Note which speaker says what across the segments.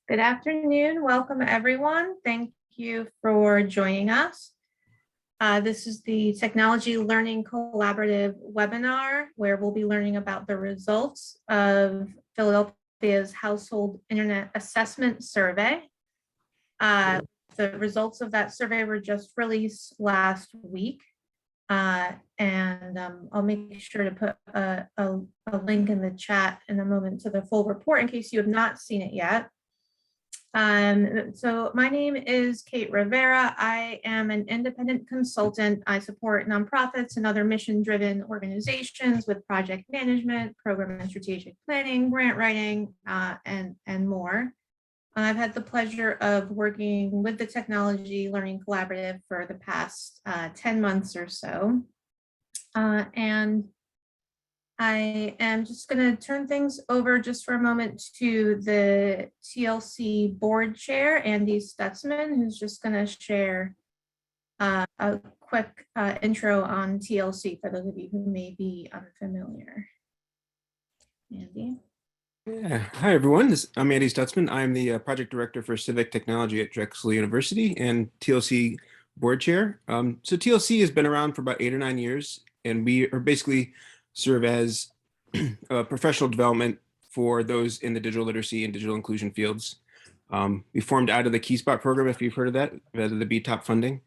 Speaker 1: Good afternoon. Welcome, everyone. Thank you for joining us. This is the Technology Learning Collaborative webinar, where we'll be learning about the results of Philadelphia's Household Internet Assessment Survey. The results of that survey were just released last week. I'll make sure to put a link in the chat in a moment to the full report in case you have not seen it yet. So my name is Kate Rivera. I am an independent consultant. I support nonprofits and other mission-driven organizations with project management, program and strategic planning, grant writing, and more. I've had the pleasure of working with the Technology Learning Collaborative for the past 10 months or so. And I am just going to turn things over just for a moment to the TLC board chair, Andy Stutzman, who's just going to share a quick intro on TLC for those of you who may be unfamiliar. Andy.
Speaker 2: Yeah. Hi, everyone. I'm Andy Stutzman. I'm the project director for civic technology at Drexel University and TLC board chair. So TLC has been around for about 8 or 9 years, and we are basically serve as professional development for those in the digital literacy and digital inclusion fields. We formed out of the KeySpot program, if you've heard of that, the BTOP funding.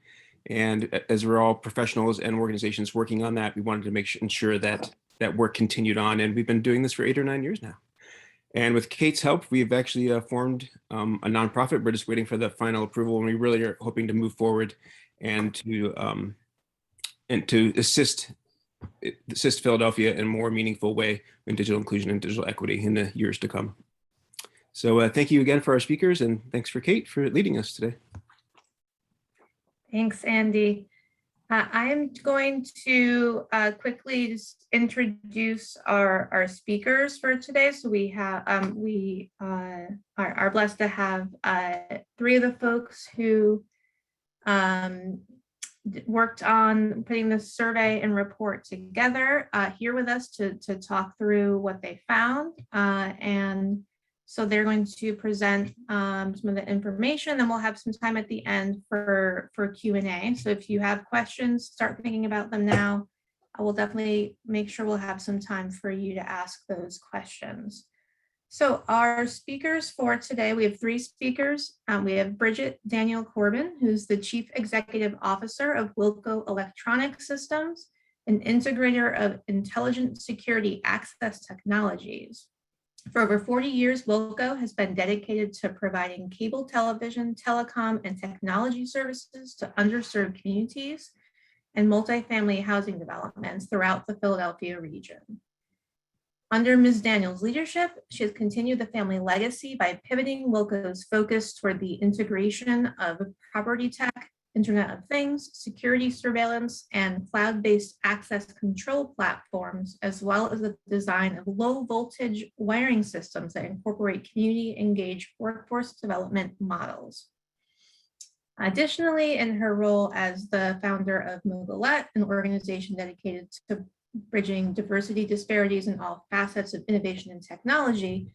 Speaker 2: And as we're all professionals and organizations working on that, we wanted to ensure that that work continued on. And we've been doing this for 8 or 9 years now. And with Kate's help, we've actually formed a nonprofit. We're just waiting for the final approval, and we really are hoping to move forward and to assist Philadelphia in a more meaningful way in digital inclusion and digital equity in the years to come. So thank you again for our speakers, and thanks for Kate for leading us today.
Speaker 1: Thanks, Andy. I am going to quickly just introduce our speakers for today. So we have we are blessed to have 3 of the folks who worked on putting the survey and report together here with us to talk through what they found. And so they're going to present some of the information, then we'll have some time at the end for Q&A. So if you have questions, start thinking about them now. I will definitely make sure we'll have some time for you to ask those questions. So our speakers for today, we have 3 speakers. We have Brigitte Daniel Corbin, who's the Chief Executive Officer of Wilco Electronic Systems, an integrator of intelligent security access technologies. For over 40 years, Wilco has been dedicated to providing cable television, telecom, and technology services to underserved communities and multifamily housing developments throughout the Philadelphia region. Under Ms. Daniel's leadership, she has continued the family legacy by pivoting Wilco's focus toward the integration of property tech, Internet of Things, security surveillance, and cloud-based access control platforms, as well as the design of low-voltage wiring systems that incorporate community-engaged workforce development models. Additionally, in her role as the founder of Mogulette, an organization dedicated to bridging diversity disparities in all facets of innovation and technology,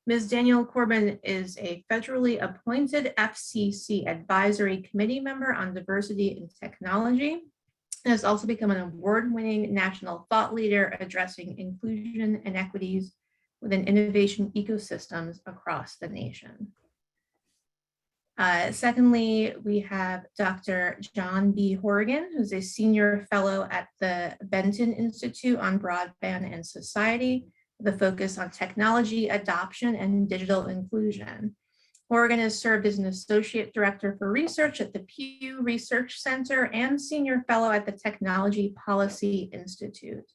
Speaker 1: Ms. Daniel Corbin is a federally appointed FCC Advisory Committee member on diversity and technology, and has also become an award-winning national thought leader addressing inclusion and equities within innovation ecosystems across the nation. Secondly, we have Dr. John B. Horrigan, who's a senior fellow at the Benton Institute on Broadband and Society, with a focus on technology adoption and digital inclusion. Horrigan has served as an associate director for research at the Pew Research Center and senior fellow at the Technology Policy Institute.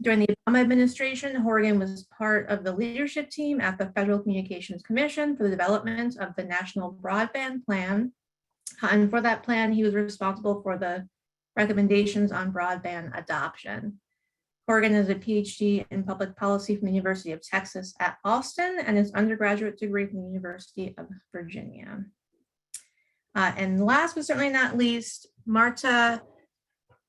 Speaker 1: During the Obama administration, Horrigan was part of the leadership team at the Federal Communications Commission for the development of the National Broadband Plan. And for that plan, he was responsible for the recommendations on broadband adoption. Horrigan has a PhD in public policy from the University of Texas at Austin and his undergraduate degree from the University of Virginia. And last but certainly not least, Marta,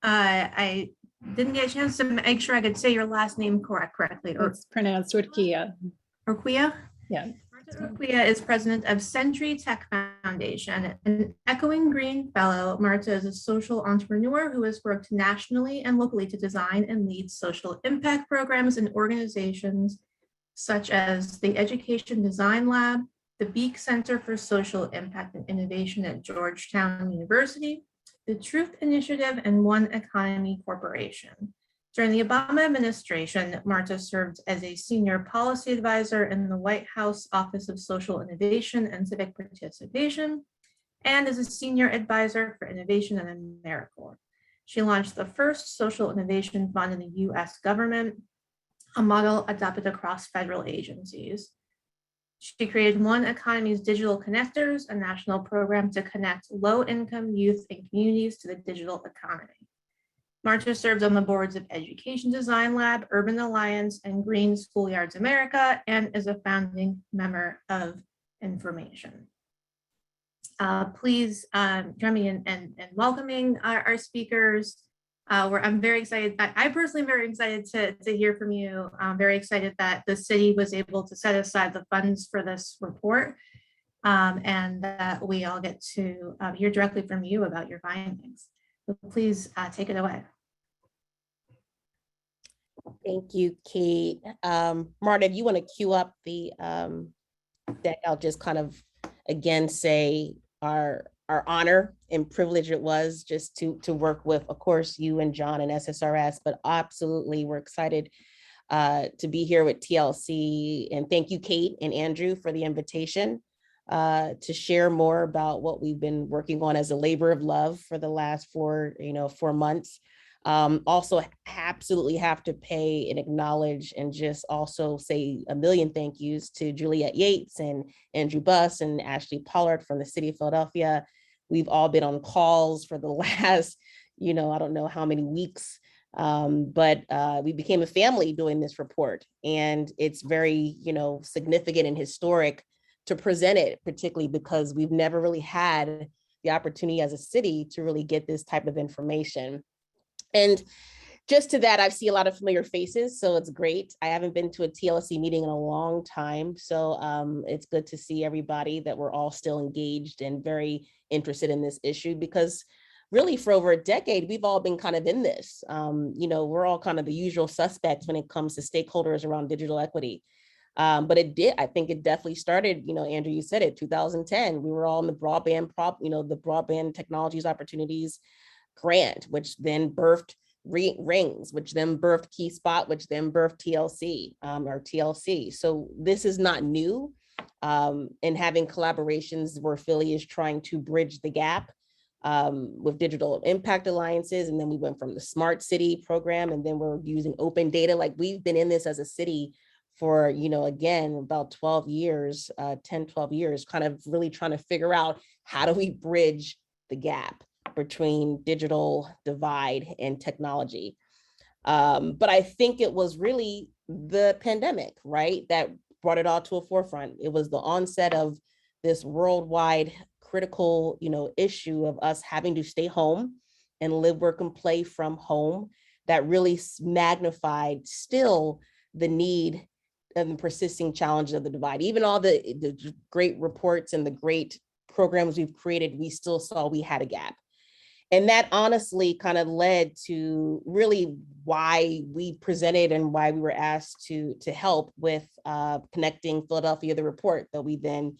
Speaker 1: I didn't get a chance to make sure I could say your last name correctly.
Speaker 3: It's pronounced Urquilla.
Speaker 1: Urquilla?
Speaker 3: Yeah.
Speaker 1: Marta Urquilla is president of Centri Tech Foundation. An Echoing Green Fellow, Marta is a social entrepreneur who has worked nationally and locally to design and lead social impact programs in organizations such as the Education Design Lab, the Beek Center for Social Impact and Innovation at Georgetown University, the Truth Initiative, and One Economy Corporation. During the Obama administration, Marta served as a senior policy advisor in the White House Office of Social Innovation and Civic Participation, and as a senior advisor for innovation and AmeriCorps. She launched the first social innovation fund in the US government, a model adopted across federal agencies. She created One Economy's Digital Connectors, a national program to connect low-income youth and communities to the digital economy. Marta serves on the boards of Education Design Lab, Urban Alliance, and Green Schoolyards America, and is a founding member of Information. Please join me in welcoming our speakers. I'm very excited. I personally am very excited to hear from you. I'm very excited that the city was able to set aside the funds for this report, and that we all get to hear directly from you about your findings. So please take it away.
Speaker 3: Thank you, Kate. Marta, if you want to queue up the deck, I'll just kind of again say our honor and privilege it was just to work with, of course, you and John and SSRS, but absolutely we're excited to be here with TLC. And thank you, Kate and Andrew, for the invitation to share more about what we've been working on as a labor of love for the last 4 months. Also absolutely have to pay and acknowledge and just also say a million thank yous to Juliet Yates and Andrew Buss and Ashley Pollard from the city of Philadelphia. We've all been on calls for the last, I don't know how many weeks, but we became a family doing this report. And it's very, significant and historic to present it, particularly because we've never really had the opportunity as a city to really get this type of information. And just to that, I see a lot of familiar faces, so it's great. I haven't been to a TLC meeting in a long time, so it's good to see everybody that we're all still engaged and very interested in this issue, because really for over a decade, we've all been kind of in this. We're all kind of the usual suspects when it comes to stakeholders around digital equity. But I think it definitely started, Andrew, you said it, 2010. We were all in the broadband the Broadband Technologies Opportunities Grant, which then birthed Rings, which then birthed Key Spot, which then birthed TLC. So this is not new. And having collaborations where Philly is trying to bridge the gap with digital impact alliances. And then we went from the Smart City program, and then we're using open data. Like we've been in this as a city for, again, about 12 years, 10, 12 years, kind of really trying to figure out how do we bridge the gap between digital divide and technology. But I think it was really the pandemic, right, that brought it all to a forefront. It was the onset of this worldwide critical, issue of us having to stay home and live, work, and play from home that really magnified still the need and the persisting challenge of the divide. Even all the great reports and the great programs we've created, we still saw we had a gap. And that honestly kind of led to really why we presented and why we were asked to help with connecting Philadelphia, the report that we then,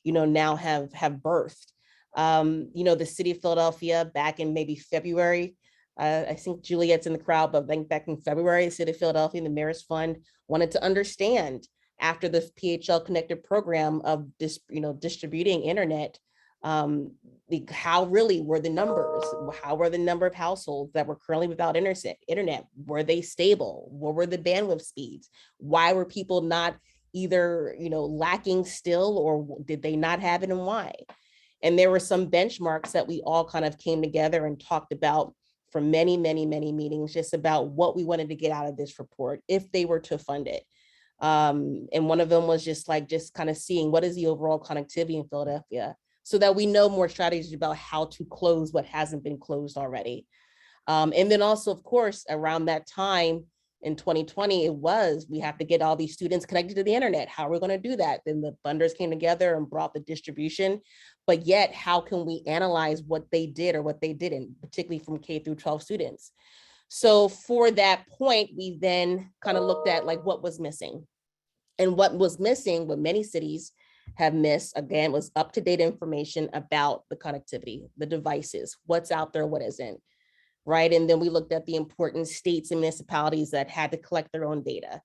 Speaker 3: now have birthed. The city of Philadelphia back in maybe February, I think Juliet's in the crowd, but I think back in February, the city of Philadelphia and the Mayor's Fund wanted to understand after the PHL connected program of this, distributing internet, how really were the numbers? How were the number of households that were currently without internet? Were they stable? What were the bandwidth speeds? Why were people not either, lacking still, or did they not have it, and why? And there were some benchmarks that we all kind of came together and talked about for many, many, many meetings, just about what we wanted to get out of this report if they were to fund it. And one of them was just kind of seeing what is the overall connectivity in Philadelphia, so that we know more strategies about how to close what hasn't been closed already. And then also, of course, around that time, In 2020, it was, we have to get all these students connected to the internet. How are we going to do that? Then the funders came together and brought the distribution. But yet, how can we analyze what they did or what they didn't, particularly from K through 12 students? So for that point, we then kind of looked at like what was missing. And what was missing, what many cities have missed, again, was up-to-date information about the connectivity, the devices, what's out there, what isn't. Right. And then we looked at the important states and municipalities that had to collect their own data.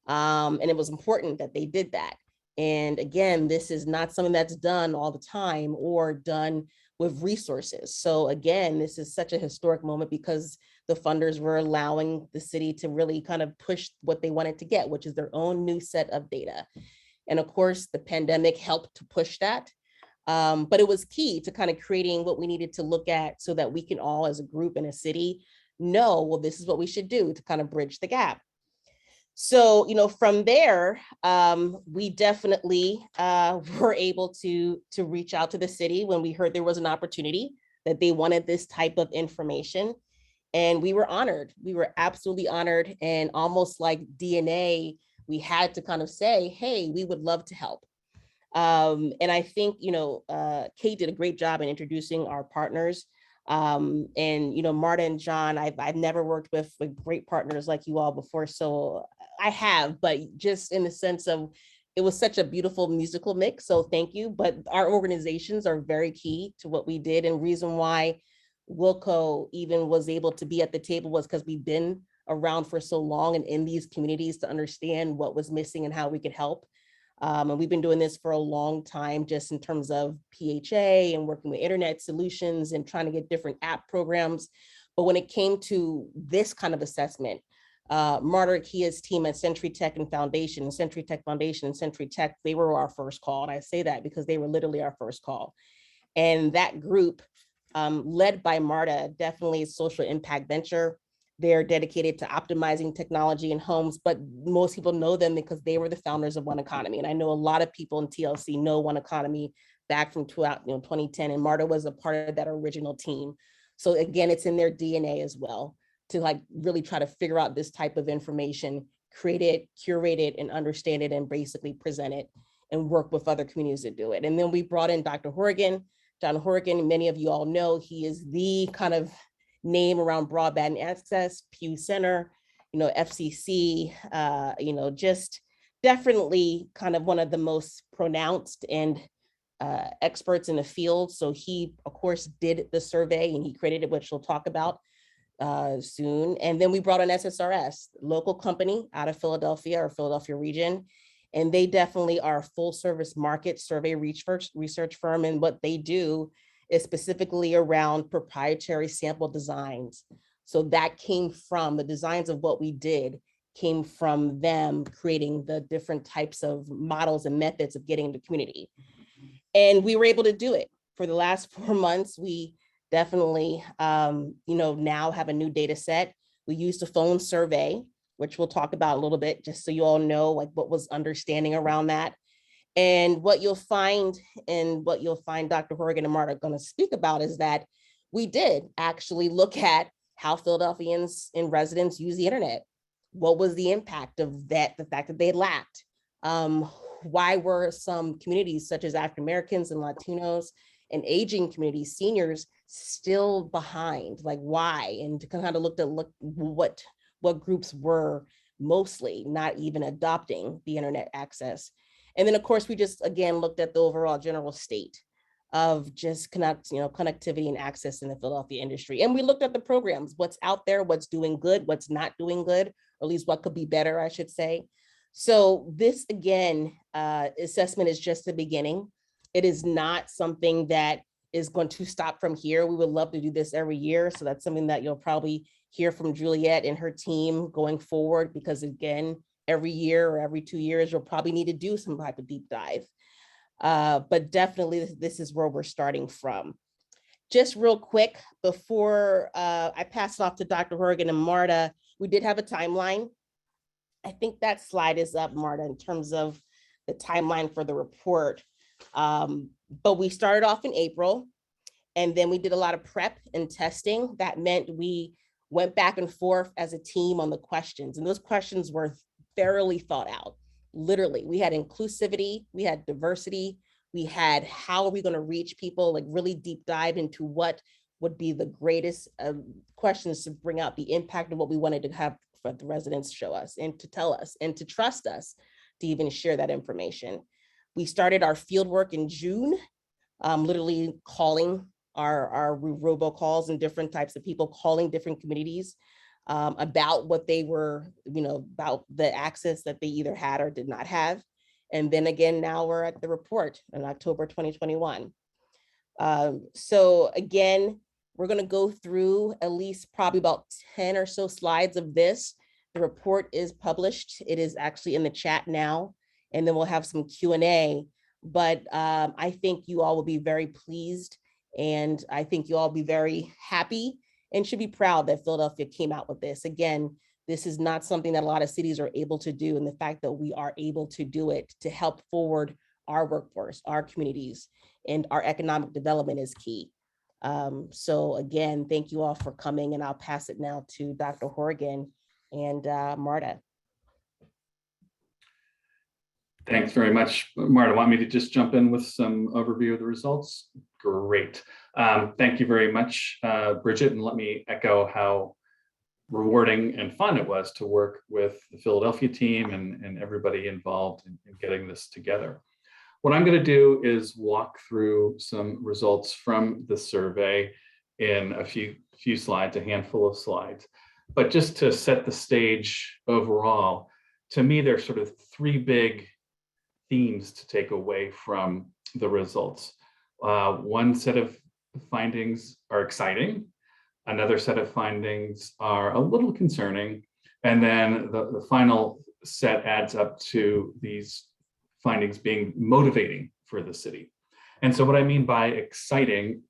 Speaker 3: And it was important that they did that. And again, this is not something that's done all the time or done with resources. So again, this is such a historic moment because the funders were allowing the city to really kind of push what they wanted to get, which is their own new set of data. And of course, the pandemic helped to push that. But it was key to kind of creating what we needed to look at so that we can all as a group in a city know, well, this is what we should do to kind of bridge the gap. So, from there, we definitely were able to reach out to the city when we heard there was an opportunity that they wanted this type of information. And we were honored. We were absolutely honored, and almost like DNA, we had to kind of say, hey, we would love to help. And I think, Kate did a great job in introducing our partners. And, Marta and John, I've never worked with great partners like you all before. So I have, but just in the sense of, it was such a beautiful musical mix. So thank you. But our organizations are very key to what we did. And reason why Wilco even was able to be at the table was because we've been around for so long and in these communities to understand what was missing and how we could help. And we've been doing this for a long time, just in terms of PHA and working with internet solutions and trying to get different app programs. But when it came to this kind of assessment, Marta Urquilla's team at Centri Tech and Foundation, Centri Tech Foundation and Centri Tech, they were our first call. And I say that because they were literally our first call. And that group, led by Marta, definitely a social impact venture. They're dedicated to optimizing technology in homes, but most people know them because they were the founders of One Economy. And I know a lot of people in TLC know One Economy back from 2010, and Marta was a part of that original team. So again, it's in their DNA as well to like really try to figure out this type of information, create it, curate it, and understand it, and basically present it and work with other communities to do it. And then we brought in Dr. Horrigan. John Horrigan, many of you all know, he is the kind of name around broadband access, Pew Center, FCC, just definitely kind of one of the most pronounced and experts in the field. So he, of course, did the survey and he created it, which we'll talk about soon. And then we brought in SSRS, local company out of Philadelphia or Philadelphia region. And they definitely are a full service market survey research firm. And what they do is specifically around proprietary sample designs. So that came from the designs of what we did, came from them creating the different types of models and methods of getting into community. And we were able to do it. For the last 4 months, we definitely, now have a new data set. We used a phone survey, which we'll talk about a little bit, just so you all know like what was understanding around that. And what you'll find Dr. Horrigan and Marta are going to speak about is that we did actually look at how Philadelphians and residents use the internet. What was the impact of that, the fact that they lacked? Why were some communities such as African Americans and Latinos and aging communities, seniors, still behind? Like why? And to kind of look what groups were mostly not even adopting the internet access. And then, of course, we just, again, looked at the overall general state of just connectivity and access in the Philadelphia industry. And we looked at the programs, what's out there, what's doing good, what's not doing good, or at least what could be better, I should say. So this, again, assessment is just the beginning. It is not something that is going to stop from here. We would love to do this every year. So that's something that you'll probably hear from Juliet and her team going forward, because again, every year or every 2 years, you'll probably need to do some type of deep dive. But definitely this is where we're starting from. Just real quick, before I pass it off to Dr. Horrigan and Marta, we did have a timeline. I think that slide is up, Marta, in terms of the timeline for the report. But we started off in April, and then we did a lot of prep and testing. That meant we went back and forth as a team on the questions, and those questions were thoroughly thought out. Literally, we had inclusivity, we had diversity, we had how are we going to reach people, like really deep dive into what would be the greatest questions to bring out the impact of what we wanted to have for the residents show us and to tell us and to trust us to even share that information. We started our field work in June, literally calling our robocalls and different types of people, calling different communities about what they were, about the access that they either had or did not have. And then again, now we're at the report in October 2021. So again, we're going to go through at least probably about 10 or so slides of this. The report is published. It is actually in the chat now, and then we'll have some Q&A. But I think you all will be very pleased, and I think you all will be very happy and should be proud that Philadelphia came out with this. Again, this is not something that a lot of cities are able to do, and the fact that we are able to do it to help forward our workforce, our communities, and our economic development is key. So again, thank you all for coming, and I'll pass it now to Dr. Horrigan and Marta.
Speaker 4: Thanks very much. Marta, want me to just jump in with some overview of the results? Great. Thank you very much, Brigitte, and let me echo how rewarding and fun it was to work with the Philadelphia team and everybody involved in getting this together. What I'm going to do is walk through some results from the survey in a few slides, a handful of slides. But just to set the stage overall, to me, there's sort of three big themes to take away from the results. One set of findings are exciting. Another set of findings are a little concerning. And then the final set adds up to these findings being motivating for the city. And so what I mean by exciting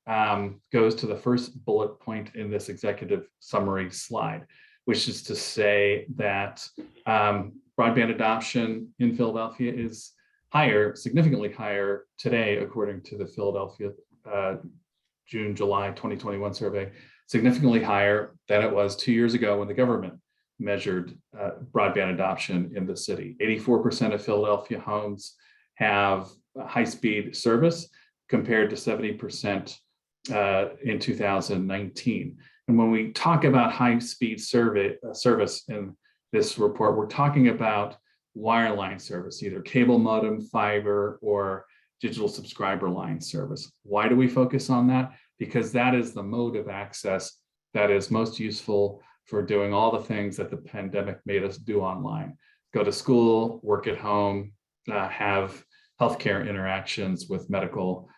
Speaker 4: goes to the first bullet point in this executive summary slide, which is to say that broadband adoption in Philadelphia is higher, significantly higher today, according to the Philadelphia June-July 2021 survey, significantly higher than it was 2 years ago when the government measured broadband adoption in the city. 84% of Philadelphia homes have high-speed service compared to 70% in 2019. And when we talk about high-speed service in this report, we're talking about wireline service, either cable modem, fiber, or digital subscriber line service. Why do we focus on that? Because that is the mode of access that is most useful for doing all the things that the pandemic made us do online. Go to school, work at home, have healthcare interactions with medical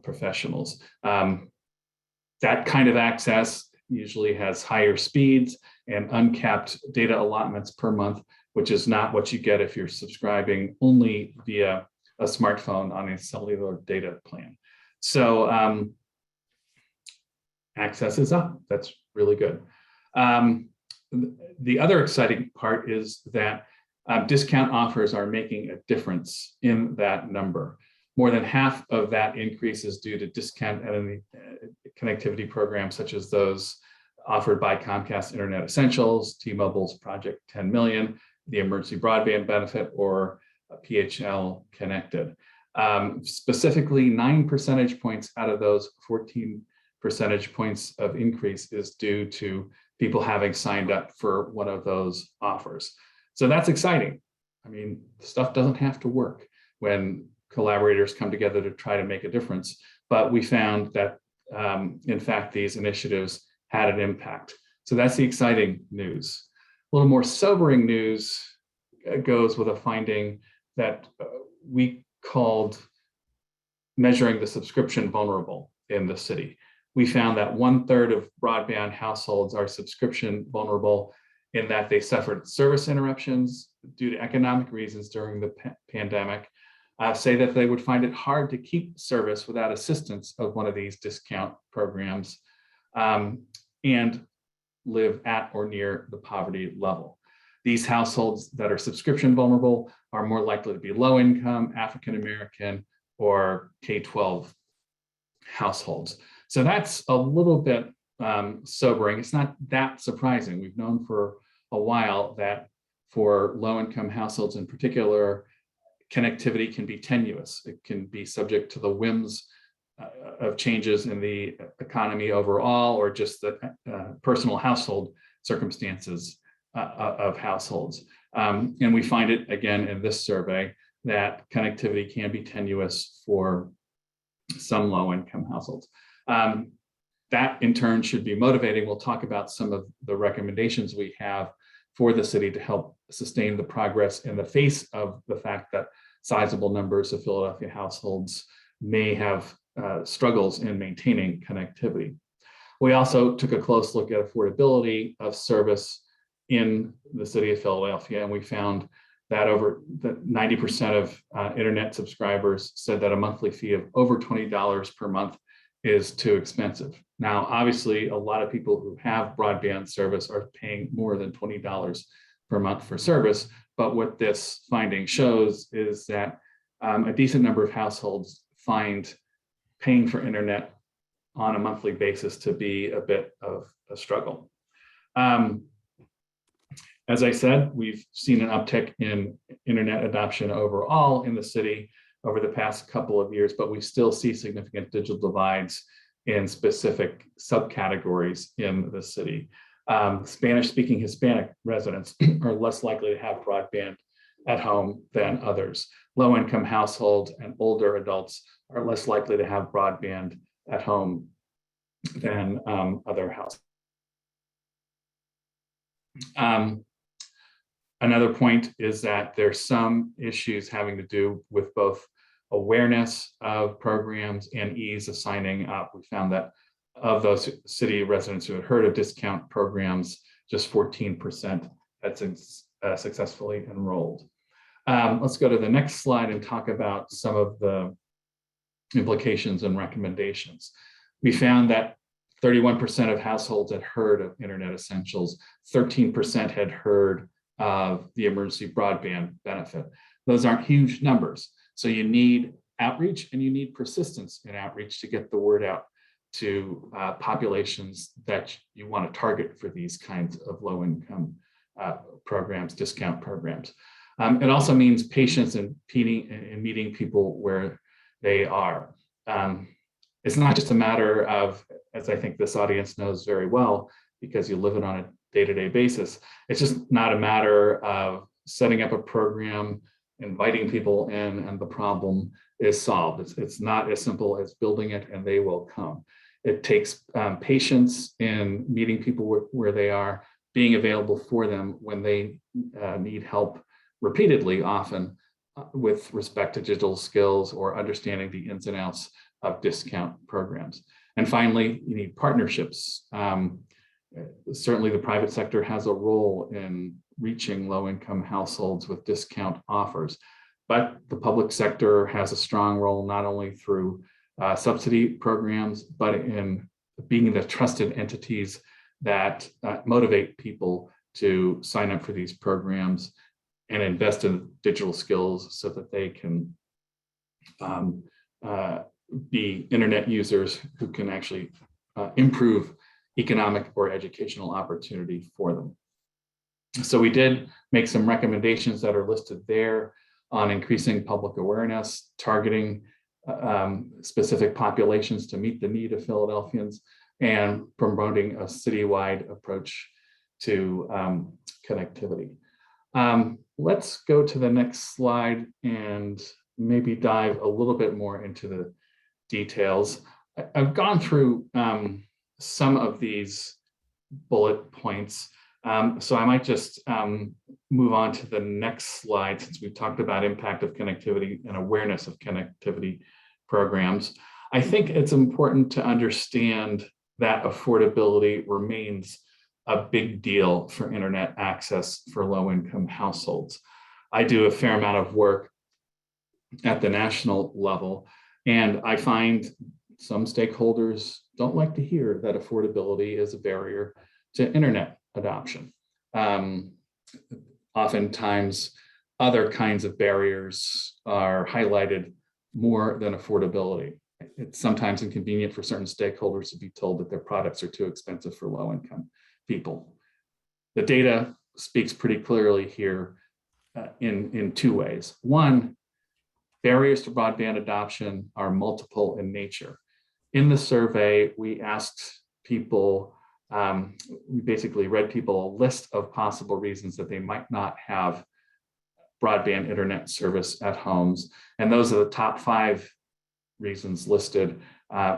Speaker 4: professionals. That kind of access usually has higher speeds and uncapped data allotments per month, which is not what you get if you're subscribing only via a smartphone on a cellular data plan. So access is up. That's really good. The other exciting part is that discount offers are making a difference in that number. More than half of that increase is due to discount connectivity programs such as those offered by Comcast Internet Essentials, T-Mobile's Project 10 Million, the Emergency Broadband Benefit, or PHL Connected. Specifically, 9 percentage points out of those 14 percentage points of increase is due to people having signed up for one of those offers. So that's exciting. I mean, stuff doesn't have to work when collaborators come together to try to make a difference. But we found that, in fact, these initiatives had an impact. So that's the exciting news. A little more sobering news goes with a finding that we called measuring the subscription vulnerable in the city. We found that 1/3 of broadband households are subscription vulnerable in that they suffered service interruptions due to economic reasons during the pandemic, say that they would find it hard to keep service without assistance of one of these discount programs, and live at or near the poverty level. These households that are subscription vulnerable are more likely to be low income, African American, or K-12 households. So that's a little bit sobering. It's not that surprising. We've known for a while that for low-income households in particular, connectivity can be tenuous. It can be subject to the whims of changes in the economy overall, or just the personal household circumstances of households. And we find it again in this survey that connectivity can be tenuous for some low-income households. That in turn should be motivating. We'll talk about some of the recommendations we have for the city to help sustain the progress in the face of the fact that sizable numbers of Philadelphia households may have struggles in maintaining connectivity. We also took a close look at affordability of service in the city of Philadelphia, and we found that over 90% of internet subscribers said that a monthly fee of over $20 per month is too expensive. Now, obviously, a lot of people who have broadband service are paying more than $20 per month for service, but what this finding shows is that a decent number of households find paying for internet on a monthly basis to be a bit of a struggle. As I said, we've seen an uptick in internet adoption overall in the city over the past couple of years, but we still see significant digital divides in specific subcategories in the city. Spanish-speaking Hispanic residents are less likely to have broadband at home than others. Low-income households and older adults are less likely to have broadband at home than other households. Another point is that there's some issues having to do with both awareness of programs and ease of signing up. We found that of those city residents who had heard of discount programs, just 14% had successfully enrolled. Let's go to the next slide and talk about some of the implications and recommendations. We found that 31% of households had heard of Internet Essentials, 13% had heard of the emergency broadband benefit. Those aren't huge numbers. So you need outreach and you need persistence in outreach to get the word out to populations that you want to target for these kinds of low-income programs, discount programs. It also means patience in meeting people where they are. It's not just a matter of, as I think this audience knows very well, because you live it on a day-to-day basis, it's just not a matter of setting up a program, inviting people in, and the problem is solved. It's not as simple as building it and they will come. It takes patience in meeting people where they are, being available for them when they need help repeatedly, often with respect to digital skills or understanding the ins and outs of discount programs. And finally, you need partnerships. Certainly the private sector has a role in reaching low-income households with discount offers, but the public sector has a strong role not only through subsidy programs, but in being the trusted entities that motivate people to sign up for these programs and invest in digital skills so that they can be internet users who can actually improve economic or educational opportunity for them. So we did make some recommendations that are listed there on increasing public awareness, targeting specific populations to meet the need of Philadelphians, and promoting a citywide approach to connectivity. Let's go to the next slide and maybe dive a little bit more into the details. I've gone through some of these bullet points, so I might just move on to the next slide, since we've talked about impact of connectivity and awareness of connectivity programs. I think it's important to understand that affordability remains a big deal for internet access for low-income households. I do a fair amount of work at the national level, and I find some stakeholders don't like to hear that affordability is a barrier to internet adoption. Oftentimes, other kinds of barriers are highlighted more than affordability. it's sometimes inconvenient for certain stakeholders to be told that their products are too expensive for low-income people. The data speaks pretty clearly here in two ways. One, barriers to broadband adoption are multiple in nature. In the survey, we asked people, we basically read people a list of possible reasons that they might not have broadband internet service at homes. And those are the top 5 reasons listed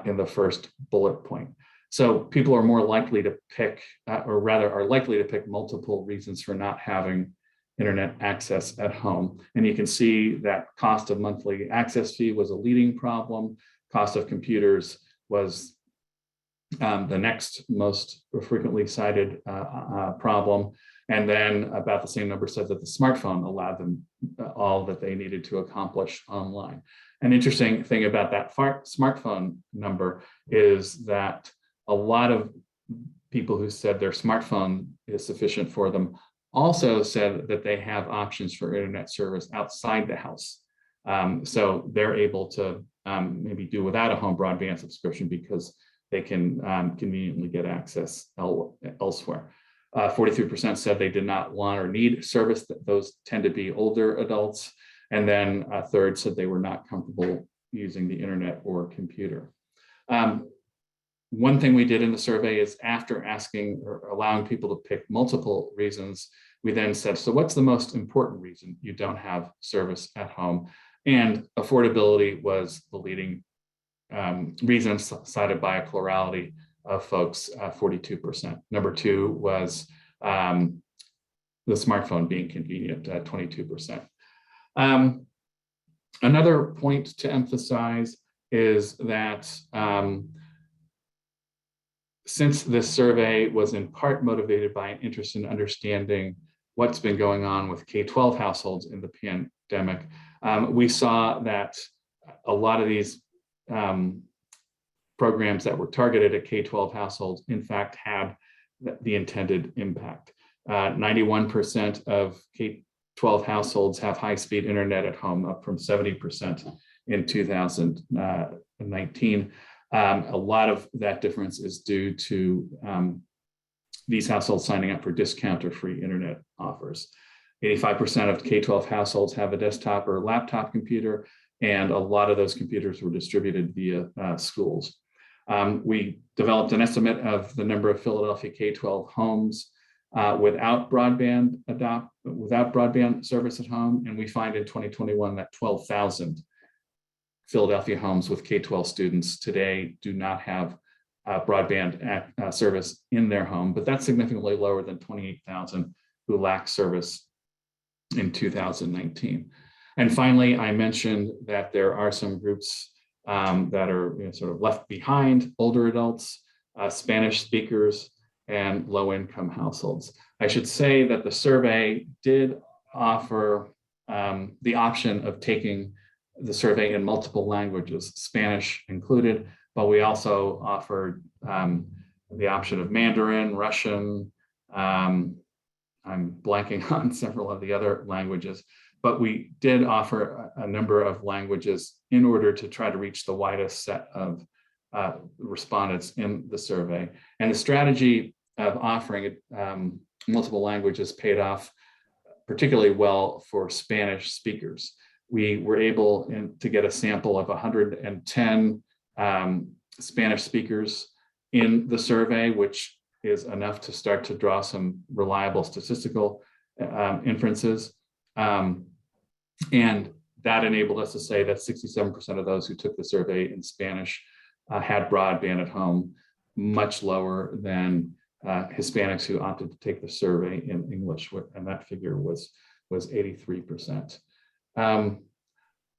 Speaker 4: in the first bullet point. So people are more likely to pick, or rather are likely to pick multiple reasons for not having internet access at home. And you can see that cost of monthly access fee was a leading problem. Cost of computers was the next most frequently cited problem. And then about the same number said that the smartphone allowed them all that they needed to accomplish online. An interesting thing about that smartphone number is that a lot of people who said their smartphone is sufficient for them also said that they have options for internet service outside the house. So they're able to maybe do without a home broadband subscription because they can conveniently get access elsewhere. 43% said they did not want or need service. Those tend to be older adults. And then a third said they were not comfortable using the internet or computer. One thing we did in the survey is after asking or allowing people to pick multiple reasons, we then said, so what's the most important reason you don't have service at home? And affordability was the leading reason cited by a plurality of folks, 42%. Number 2 was the smartphone being convenient, 22%. Another point to emphasize is that since this survey was in part motivated by an interest in understanding what's been going on with K-12 households in the pandemic, we saw that a lot of these programs that were targeted at K-12 households, in fact, had the intended impact. 91% of K-12 households have high-speed internet at home, up from 70% in 2019. A lot of that difference is due to these households signing up for discount or free internet offers. 85% of K-12 households have a desktop or laptop computer, and a lot of those computers were distributed via schools. We developed an estimate of the number of Philadelphia K-12 homes without broadband service at home, and we find in 2021 that 12,000 Philadelphia homes with K-12 students today do not have broadband service in their home, but that's significantly lower than 28,000 who lack service in 2019. And finally, I mentioned that there are some groups that are sort of left behind: older adults, Spanish speakers, and low-income households. I should say that the survey did offer the option of taking the survey in multiple languages, Spanish included, but we also offered the option of Mandarin, Russian. I'm blanking on several of the other languages, but we did offer a number of languages in order to try to reach the widest set of respondents in the survey. And the strategy of offering multiple languages paid off particularly well for Spanish speakers. We were able to get a sample of 110 Spanish speakers in the survey, which is enough to start to draw some reliable statistical inferences. And that enabled us to say that 67% of those who took the survey in Spanish had broadband at home, much lower than Hispanics who opted to take the survey in English, and that figure was 83%.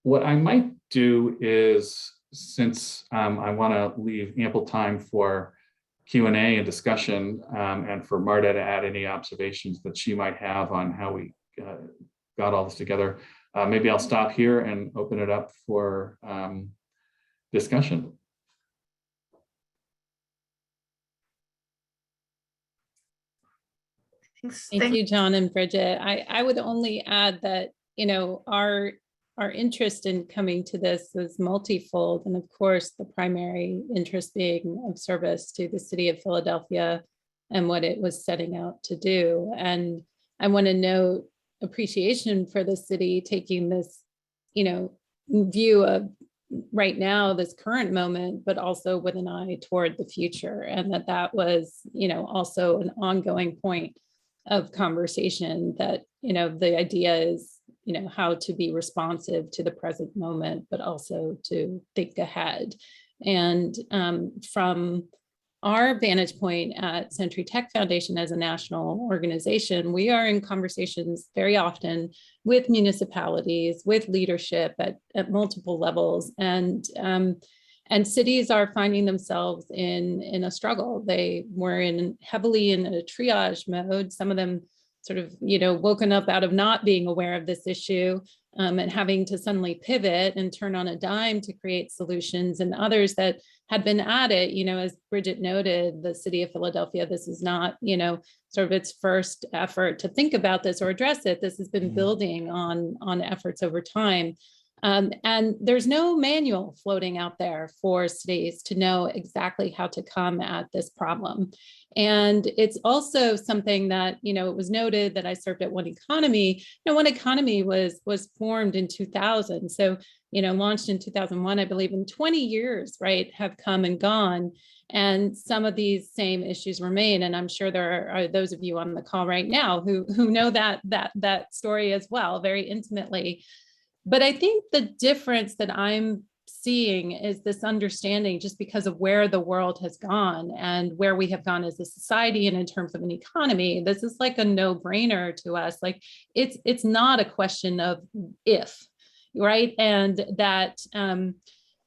Speaker 4: What I might do is, since I want to leave ample time for Q&A and discussion, and for Marta to add any observations that she might have on how we got all this together, maybe I'll stop here and open it up for discussion.
Speaker 5: Thank you, John and Bridget. I would only add that, our our interest in coming to this is multifold. And of course, the primary interest being of service to the city of Philadelphia and what it was setting out to do. And I want to note appreciation for the city taking this, view of right now, this current moment, but also with an eye toward the future. And that was, also an ongoing point of conversation that, the idea is, how to be responsive to the present moment, but also to think ahead. And from our vantage point at Centri Tech Foundation as a national organization, we are in conversations very often with municipalities, with leadership at multiple levels. And cities are finding themselves in a struggle. They were heavily in a triage mode. Some of them sort of, woken up out of not being aware of this issue and having to suddenly pivot and turn on a dime to create solutions, and others that had been at it, as Brigitte noted, the city of Philadelphia, this is not, sort of its first effort to think about this or address it. This has been building on efforts over time. And there's no manual floating out there for cities to know exactly how to come at this problem. And it's also something that, it was noted that I served at One Economy. One Economy was formed in 2000. So, launched in 2001, I believe, in 20 years, right, have come and gone. And some of these same issues remain. And I'm sure there are those of you on the call right now who know that story as well, very intimately. But I think the difference that I'm seeing is this understanding, just because of where the world has gone and where we have gone as a society and in terms of an economy, this is like a no-brainer to us. Like it's not a question of if, right? And that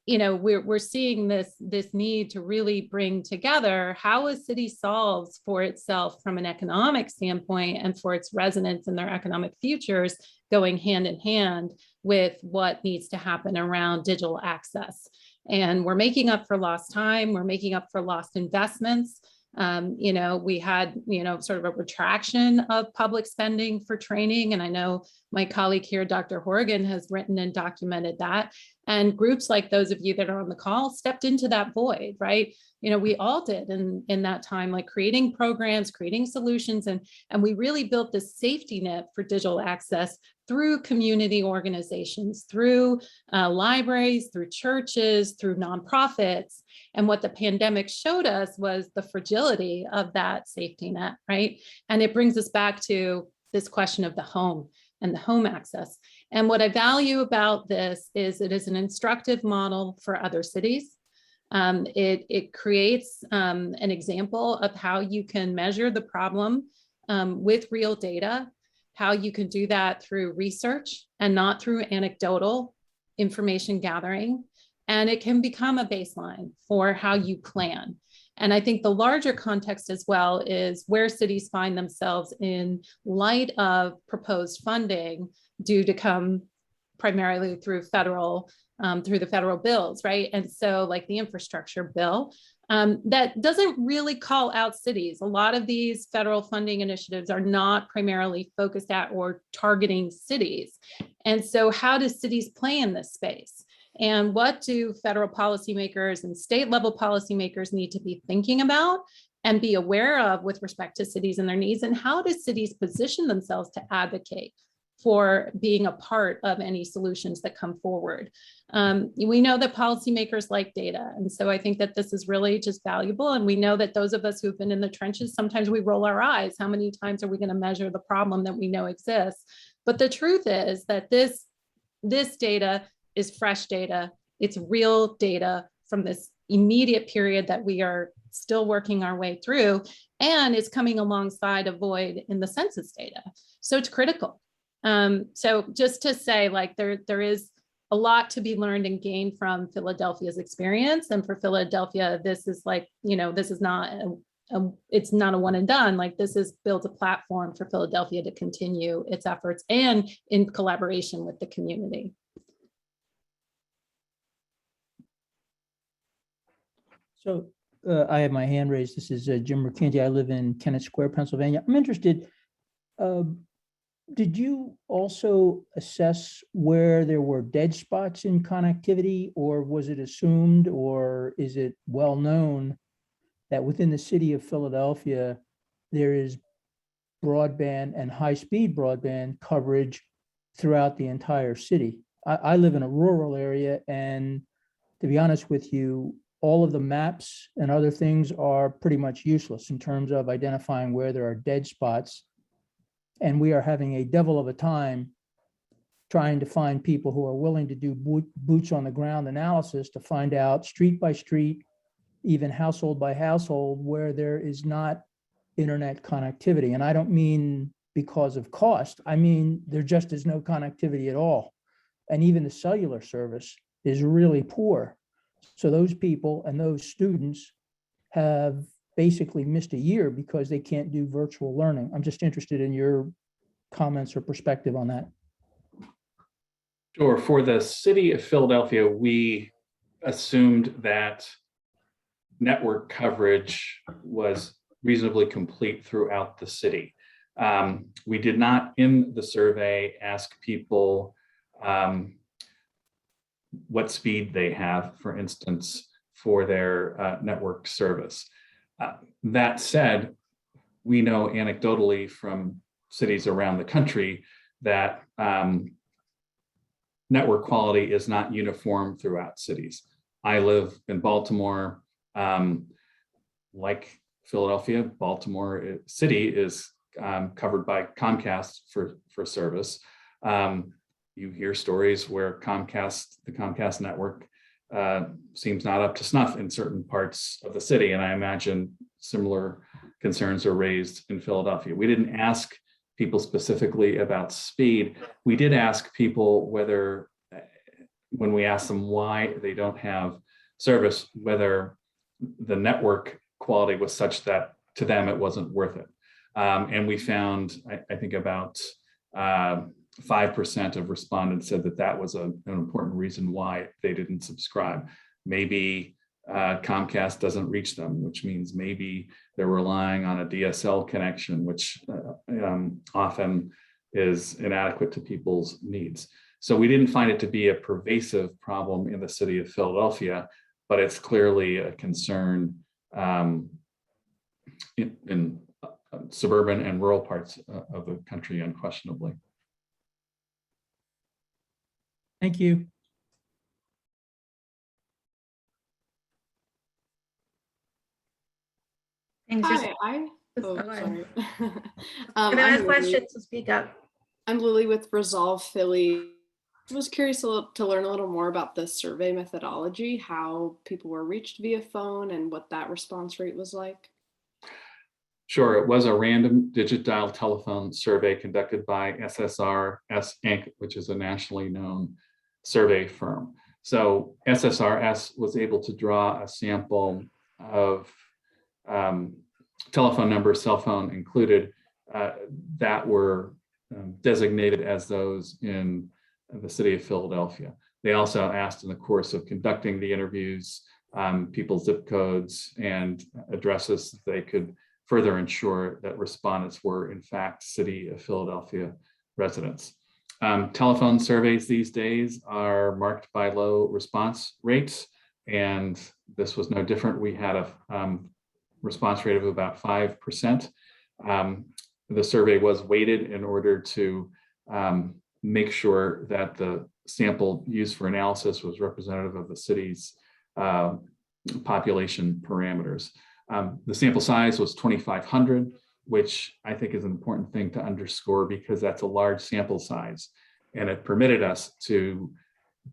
Speaker 5: we're seeing this need to really bring together how a city solves for itself from an economic standpoint and for its residents and their economic futures, going hand in hand with what needs to happen around digital access. And we're making up for lost time. We're making up for lost investments. We had, sort of a retraction of public spending for training. And I know my colleague here, Dr. Horrigan, has written and documented that. And groups like those of you that are on the call stepped into that void, right? We all did in that time, like creating programs, creating solutions, and we really built this safety net for digital access through community organizations, through libraries, through churches, through nonprofits. And what the pandemic showed us was the fragility of that safety net, right? And it brings us back to this question of the home and the home access. And what I value about this is it is an instructive model for other cities. It creates an example of how you can measure the problem with real data, how you can do that through research and not through anecdotal information gathering. And it can become a baseline for how you plan. And I think the larger context as well is where cities find themselves in light of proposed funding due to come primarily through the federal bills, right? And so like the infrastructure bill, that doesn't really call out cities. A lot of these federal funding initiatives are not primarily focused at or targeting cities. And so how do cities play in this space? And what do federal policymakers and state level policymakers need to be thinking about and be aware of with respect to cities and their needs? And how do cities position themselves to advocate for being a part of any solutions that come forward? We know that policymakers like data. And so I think that this is really just valuable. And we know that those of us who've been in the trenches, sometimes we roll our eyes. How many times are we going to measure the problem that we know exists? But the truth is that this data is fresh data. It's real data from this immediate period that we are still working our way through. And it's coming alongside a void in the census data. So it's critical. So just to say, like, there is a lot to be learned and gained from Philadelphia's experience. And for Philadelphia, this is like, this is not it's not a one and done. Like, this is built a platform for Philadelphia to continue its efforts and in collaboration with the community.
Speaker 6: So I have my hand raised. This is Jim McKenzie. I live in Kennett Square, Pennsylvania. I'm interested. Did you also assess where there were dead spots in connectivity, or was it assumed, or is it well known that within the city of Philadelphia, there is broadband and high-speed broadband coverage throughout the entire city? I live in a rural area, and to be honest with you, all of the maps and other things are pretty much useless in terms of identifying where there are dead spots. And we are having a devil of a time trying to find people who are willing to do boots on the ground analysis to find out street by street, even household by household, where there is not internet connectivity. And I don't mean because of cost. I mean, there just is no connectivity at all. And even the cellular service is really poor. So those people and those students have basically missed a year because they can't do virtual learning. I'm just interested in your comments or perspective on that.
Speaker 4: Sure. For the city of Philadelphia, we assumed that network coverage was reasonably complete throughout the city. We did not, in the survey, ask people what speed they have, for instance, for their network service. That said, we know anecdotally from cities around the country that network quality is not uniform throughout cities. I live in Baltimore. Like Philadelphia, Baltimore City is covered by Comcast for service. You hear stories where the Comcast network seems not up to snuff in certain parts of the city. And I imagine similar concerns are raised in Philadelphia. We didn't ask people specifically about speed. We did ask people whether, when we asked them why they don't have service, whether the network quality was such that to them it wasn't worth it. And we found, I think about 5% of respondents said that that was an important reason why they didn't subscribe. Maybe Comcast doesn't reach them, which means maybe they're relying on a DSL connection, which often is inadequate to people's needs. So we didn't find it to be a pervasive problem in the city of Philadelphia, but it's clearly a concern in suburban and rural parts of the country, unquestionably.
Speaker 6: Thank you.
Speaker 1: Thanks.
Speaker 7: Hi,
Speaker 1: Go ahead.
Speaker 7: sorry.
Speaker 1: If there are
Speaker 7: I'm Lily.
Speaker 1: questions, to speak up.
Speaker 7: I'm Lily with Resolve Philly. I was curious to learn a little more about the survey methodology, how people were reached via phone and what that response rate was like.
Speaker 4: Sure, it was a random digit dial telephone survey conducted by SSRS Inc., which is a nationally known survey firm. So SSRS was able to draw a sample of telephone numbers, cell phone included, that were designated as those in the city of Philadelphia. They also asked in the course of conducting the interviews, people's zip codes and addresses so they could further ensure that respondents were in fact city of Philadelphia residents. Telephone surveys these days are marked by low response rates, and this was no different. We had a response rate of about 5%. The survey was weighted in order to make sure that the sample used for analysis was representative of the city's population parameters. The sample size was 2,500, which I think is an important thing to underscore because that's a large sample size. And it permitted us to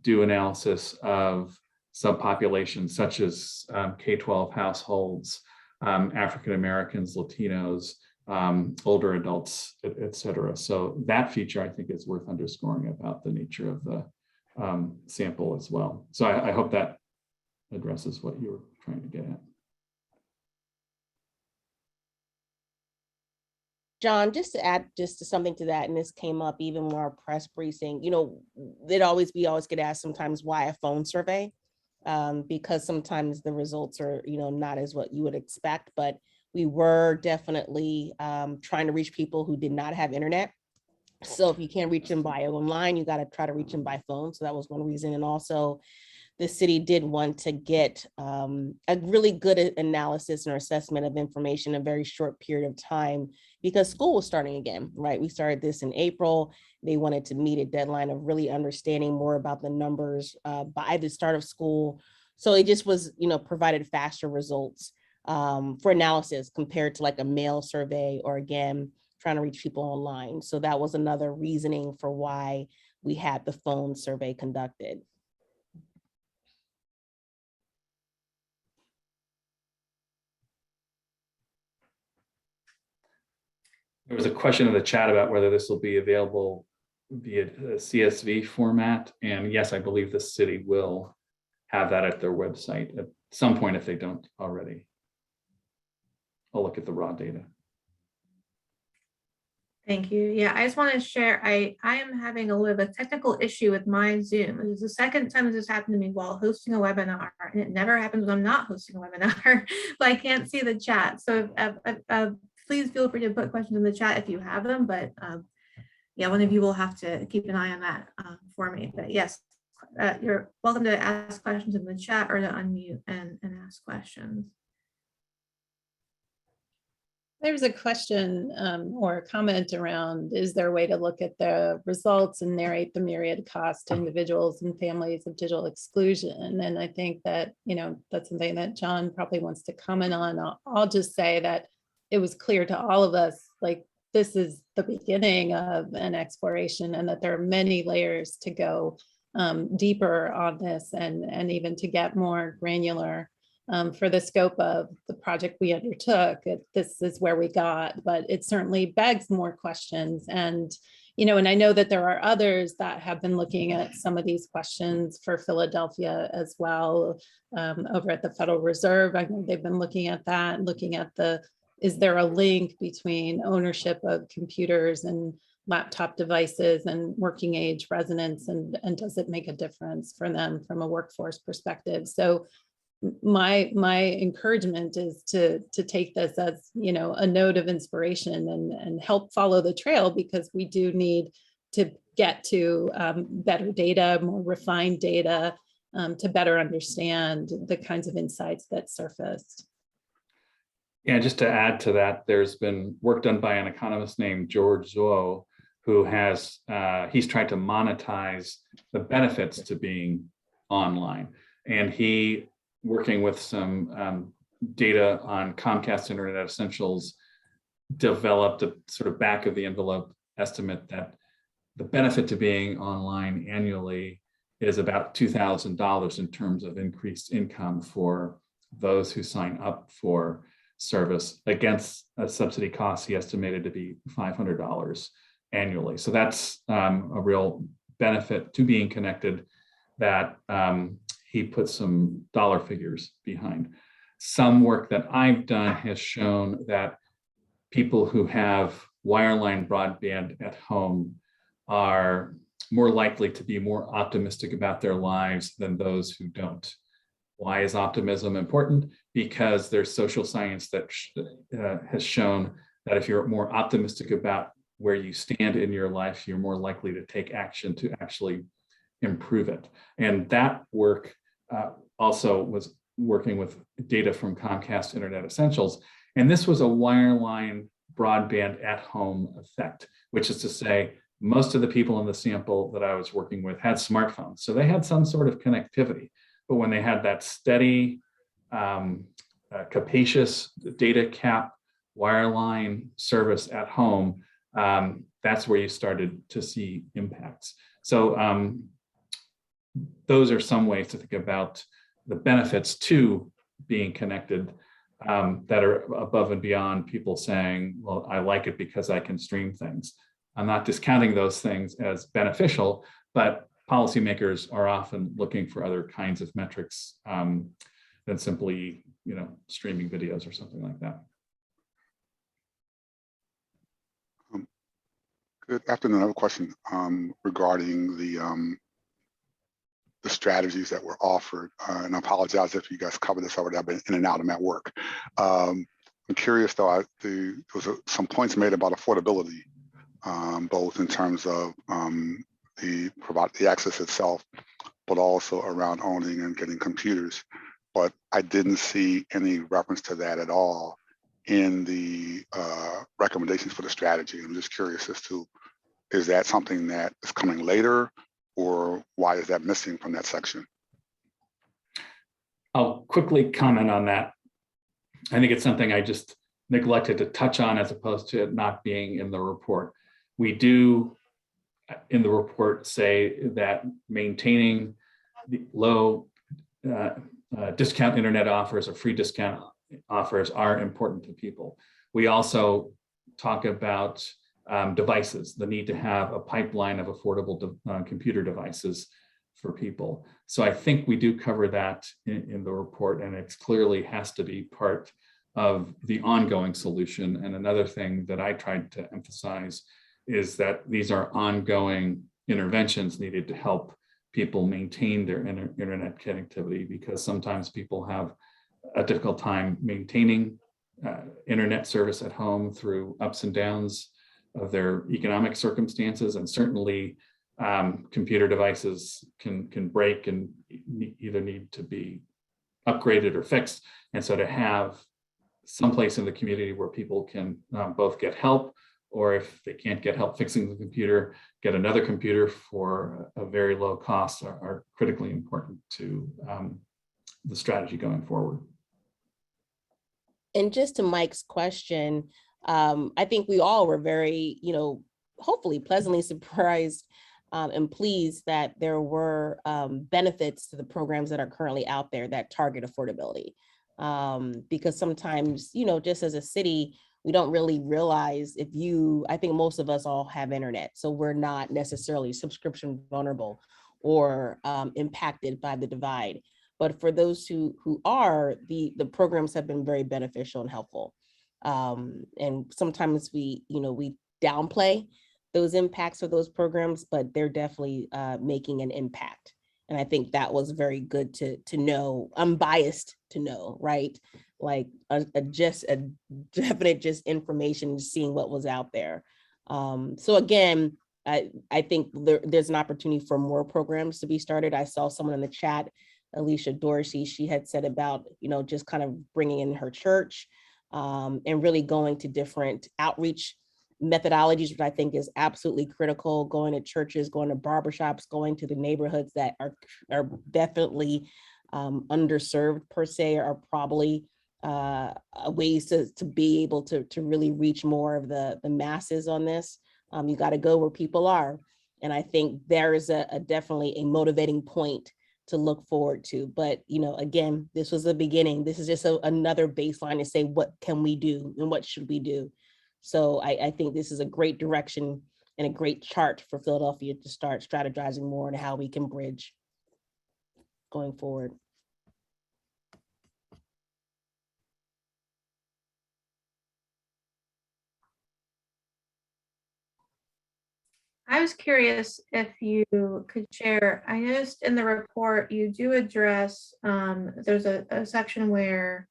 Speaker 4: do analysis of subpopulations such as K-12 households, African Americans, Latinos, older adults, et cetera. So that feature I think is worth underscoring about the nature of the sample as well. So I hope that addresses what you were trying to get at.
Speaker 3: John, just to add something to that, and this came up even when our press briefing, we always get asked sometimes why a phone survey, because sometimes the results are, not as what you would expect, but we were definitely trying to reach people who did not have internet. So if you can't reach them by online, you got to try to reach them by phone. So that was one reason. And also the city did want to get a really good analysis or assessment of information in a very short period of time because school was starting again, right? We started this in April. They wanted to meet a deadline of really understanding more about the numbers by the start of school. So it just was, provided faster results for analysis compared to like a mail survey or again, trying to reach people online. So that was another reasoning for why we had the phone survey conducted.
Speaker 4: There was a question in the chat about whether this will be available via CSV format. And yes, I believe the city will have that at their website at some point if they don't already. I'll look at the raw data.
Speaker 1: Thank you. Yeah, I just want to share, I am having a little bit of a technical issue with my Zoom. This is the second time this has happened to me while hosting a webinar, and it never happens when I'm not hosting a webinar, but I can't see the chat. So please feel free to put questions in the chat if you have them, but yeah, one of you will have to keep an eye on that for me. But yes, you're welcome to ask questions in the chat or to unmute and ask questions.
Speaker 5: There's a question or a comment around, is there a way to look at the results and narrate the myriad cost to individuals and families of digital exclusion? And I think that, that's something that John probably wants to comment on. I'll just say that it was clear to all of us, like, this is the beginning of an exploration and that there are many layers to go deeper on this and even to get more granular. For the scope of the project we undertook, this is where we got, but it certainly begs more questions. And, and I know that there are others that have been looking at some of these questions for Philadelphia as well, over at the Federal Reserve. I know they've been looking at that, looking at is there a link between ownership of computers and laptop devices and working age residents, and does it make a difference for them from a workforce perspective? So my encouragement is to take this as, a note of inspiration and help follow the trail, because we do need to get to better data, more refined data, to better understand the kinds of insights that surfaced.
Speaker 4: Yeah, just to add to that, there's been work done by an economist named George Zhou, who has, he's tried to monetize the benefits to being online. And he, working with some data on Comcast Internet Essentials, developed a sort of back of the envelope estimate that the benefit to being online annually is about $2,000 in terms of increased income for those who sign up for service, against a subsidy cost he estimated to be $500 annually. So that's a real benefit to being connected that he put some dollar figures behind. Some work that I've done has shown that people who have wireline broadband at home are more likely to be more optimistic about their lives than those who don't. Why is optimism important? Because there's social science that has shown that if you're more optimistic about where you stand in your life, you're more likely to take action to actually improve it. And that work also was working with data from Comcast Internet Essentials. And this was a wireline broadband at home effect, which is to say, most of the people in the sample that I was working with had smartphones. So they had some sort of connectivity. But when they had that steady, capacious data cap wireline service at home, that's where you started to see impacts. So those are some ways to think about the benefits to being connected that are above and beyond people saying, well, I like it because I can stream things. I'm not discounting those things as beneficial, but policymakers are often looking for other kinds of metrics than simply, streaming videos or something like that.
Speaker 8: Good afternoon. I have a question regarding the strategies that were offered, and I apologize if you guys covered this already. I've been in and out. I'm at work. I'm curious though. There was some points made about affordability both in terms of the access itself, but also around owning and getting computers. But I didn't see any reference to that at all in the recommendations for the strategy. I'm just curious as to, is that something that is coming later, or why is that missing from that section?
Speaker 4: I'll quickly comment on that. I think it's something I just neglected to touch on as opposed to it not being in the report. We do in the report say that maintaining the low discount internet offers or free discount offers are important to people. We also talk about devices, the need to have a pipeline of affordable computer devices for people. So I think we do cover that in the report, and it clearly has to be part of the ongoing solution. And another thing that I tried to emphasize is that these are ongoing interventions needed to help people maintain their internet connectivity, because sometimes people have a difficult time maintaining internet service at home through ups and downs of their economic circumstances, and certainly computer devices can break and either need to be upgraded or fixed. And so to have someplace in the community where people can both get help, or if they can't get help fixing the computer, get another computer for a very low cost are critically important to the strategy going forward.
Speaker 3: And just to Mike's question, I think we all were very, hopefully pleasantly surprised and pleased that there were benefits to the programs that are currently out there that target affordability. Because sometimes, just as a city, we don't really realize I think most of us all have internet, so we're not necessarily subscription vulnerable or impacted by the divide. But for those who are, the programs have been very beneficial and helpful. And sometimes we downplay those impacts of those programs, but they're definitely making an impact. And I think that was very good to know, unbiased to know, right? Like a definite information, seeing what was out there. So again, I think there's an opportunity for more programs to be started. I saw someone in the chat, Alicia Dorsey, she had said about, just kind of bringing in her church and really going to different outreach methodologies, which I think is absolutely critical, going to churches, going to barbershops, going to the neighborhoods that are definitely underserved per se, are probably ways to be able to really reach more of the masses on this. You got to go where people are. And I think there is definitely a motivating point to look forward to. But, again, this was the beginning. This is just another baseline to say, what can we do and what should we do? So I think this is a great direction and a great chart for Philadelphia to start strategizing more on how we can bridge going forward.
Speaker 1: I was curious if you could share, I noticed in the report you do address, there's a section where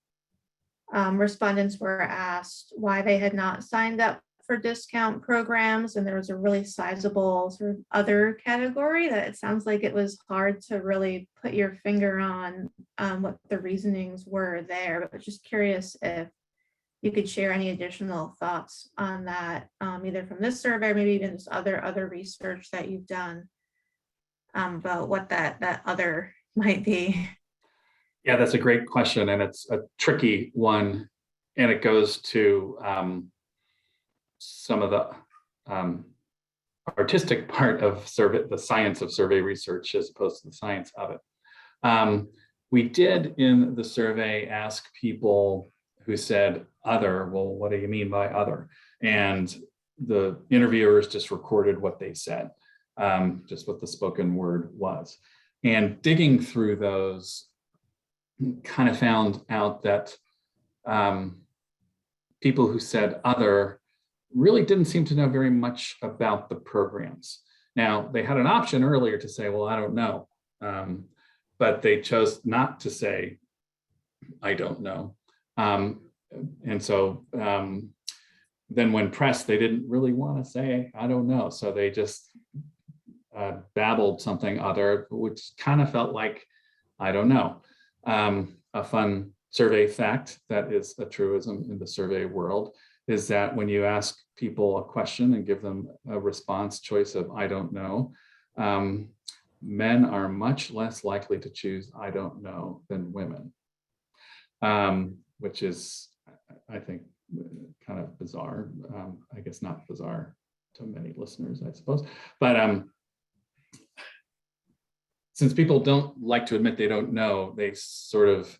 Speaker 1: respondents were asked why they had not signed up for discount programs, and there was a really sizable sort of other category that it sounds like it was hard to really put your finger on what the reasonings were there. But I was just curious if you could share any additional thoughts on that, either from this survey or maybe even just other research that you've done about what that other might be.
Speaker 4: Yeah, that's a great question, and it's a tricky one, and it goes to some of the artistic part of the science of survey research as opposed to the science of it. We did in the survey ask people who said other, well, what do you mean by other? And the interviewers just recorded what they said, just what the spoken word was. And digging through those, kind of found out that people who said other really didn't seem to know very much about the programs. Now, they had an option earlier to say, well, I don't know, but they chose not to say, I don't know. And so then when pressed, they didn't really want to say, I don't know. So they just babbled something other, which kind of felt like, I don't know. A fun survey fact that is a truism in the survey world is that when you ask people a question and give them a response choice of I don't know, men are much less likely to choose I don't know than women, which is, I think, kind of bizarre. I guess not bizarre to many listeners, I suppose. But since people don't like to admit they don't know, they sort of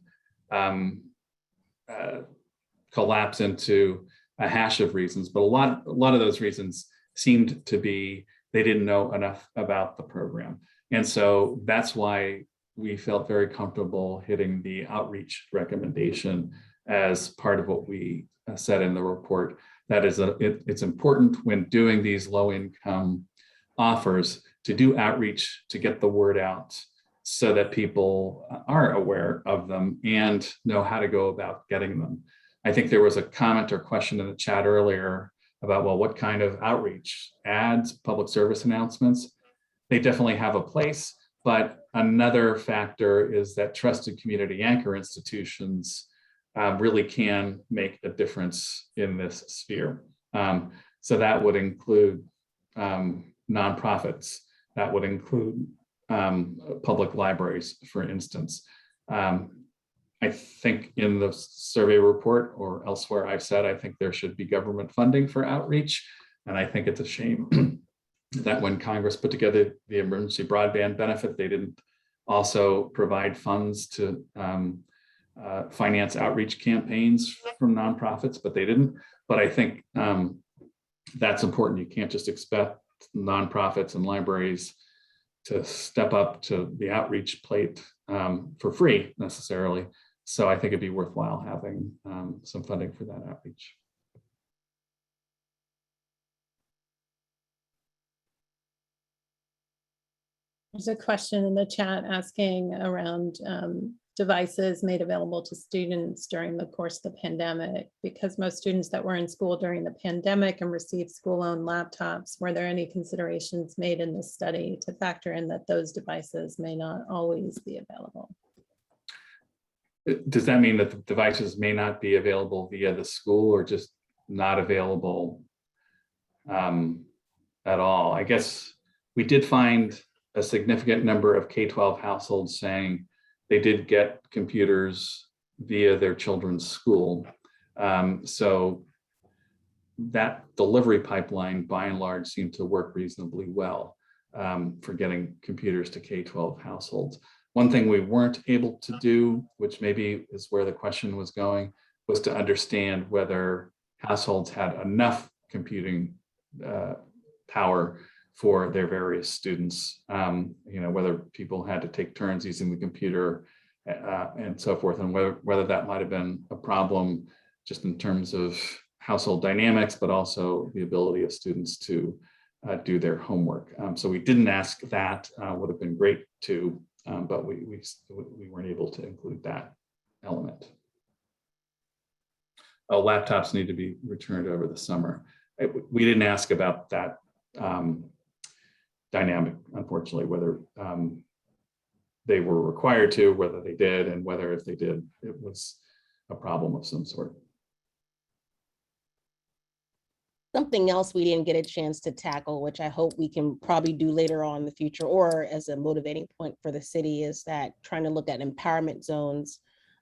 Speaker 4: collapse into a hash of reasons. But a lot of those reasons seemed to be they didn't know enough about the program. And so that's why we felt very comfortable hitting the outreach recommendation as part of what we said in the report. That is, it's important when doing these low-income offers to do outreach to get the word out so that people are aware of them and know how to go about getting them. I think there was a comment or question in the chat earlier about, well, what kind of outreach? Ads, public service announcements? They definitely have a place, but another factor is that trusted community anchor institutions really can make a difference in this sphere. So that would include nonprofits, that would include public libraries, for instance. I think in the survey report or elsewhere I've said, I think there should be government funding for outreach. And I think it's a shame that when Congress put together the emergency broadband benefit, they didn't also provide funds to finance outreach campaigns from nonprofits, but they didn't. But I think that's important. You can't just expect nonprofits and libraries to step up to the outreach plate for free necessarily. So I think it'd be worthwhile having some funding for that outreach.
Speaker 5: There's a question in the chat asking around devices made available to students during the course of the pandemic. Because most students that were in school during the pandemic and received school-owned laptops, were there any considerations made in this study to factor in that those devices may not always be available?
Speaker 4: Does that mean that the devices may not be available via the school or just not available at all? I guess we did find a significant number of K-12 households saying they did get computers via their children's school. So that delivery pipeline, by and large, seemed to work reasonably well for getting computers to K-12 households. One thing we weren't able to do, which maybe is where the question was going, was to understand whether households had enough computing power for their various students, whether people had to take turns using the computer and so forth, and whether that might have been a problem just in terms of household dynamics, but also the ability of students to do their homework. So we didn't ask that, would have been great to, but we weren't able to include that element. Oh, laptops need to be returned over the summer. We didn't ask about that dynamic, unfortunately, whether they were required to, whether they did, and whether if they did, it was a problem of some sort.
Speaker 3: Something else we didn't get a chance to tackle, which I hope we can probably do later on in the future or as a motivating point for the city, is that trying to look at empowerment zones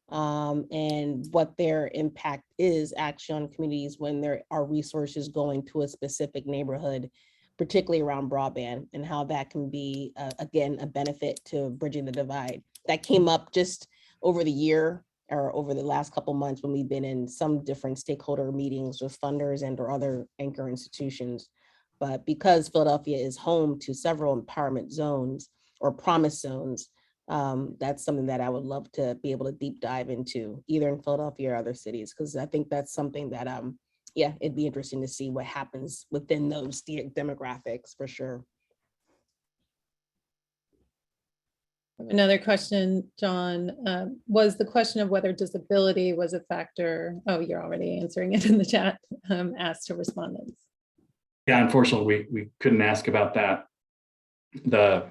Speaker 3: and what their impact is actually on communities when there are resources going to a specific neighborhood, particularly around broadband, and how that can be, again, a benefit to bridging the divide. That came up just over the year or over the last couple months when we've been in some different stakeholder meetings with funders and or other anchor institutions. But because Philadelphia is home to several empowerment zones or promise zones, that's something that I would love to be able to deep dive into, either in Philadelphia or other cities, because I think that's something that, yeah, it'd be interesting to see what happens within those demographics for sure.
Speaker 5: Another question, John, was the question of whether disability was a factor. Oh, you're already answering it in the chat, asked to respondents.
Speaker 4: Yeah, unfortunately, we couldn't ask about that. The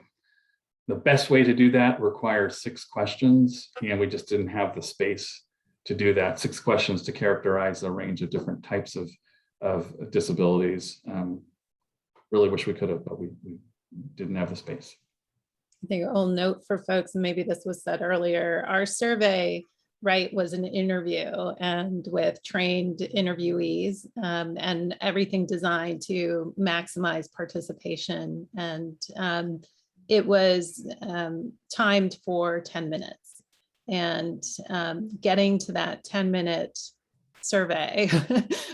Speaker 4: best way to do that requires 6 questions, and we just didn't have the space to do that. 6 questions to characterize a range of different types of disabilities. Really wish we could have, but we didn't have the space.
Speaker 5: I think I'll note for folks, and maybe this was said earlier, our survey, right, was an interview and with trained interviewees, and everything designed to maximize participation. And it was timed for 10 minutes. And getting to that 10-minute survey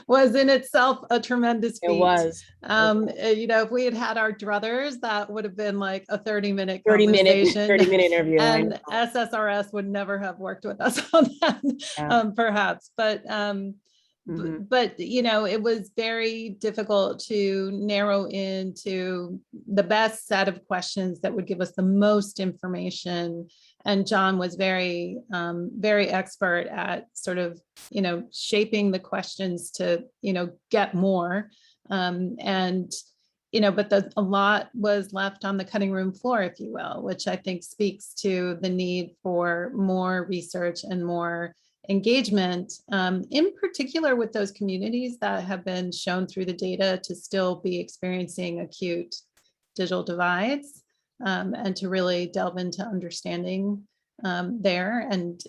Speaker 5: was in itself a tremendous feat.
Speaker 3: It was.
Speaker 5: You know, if we had had our druthers, that would have been like a 30-minute
Speaker 3: 30-minute interview.
Speaker 5: and SSRS would never have worked with us on that,
Speaker 3: Yeah.
Speaker 5: Perhaps. But but you know, it was very difficult to narrow into the best set of questions that would give us the most information. And John was very, very expert at sort of, you know, shaping the questions to, you know, get more. And, you know, but a lot was left on the cutting room floor, if you will, which I think speaks to the need for more research and more engagement, in particular with those communities that have been shown through the data to still be experiencing acute digital divides. And to really delve into understanding there. And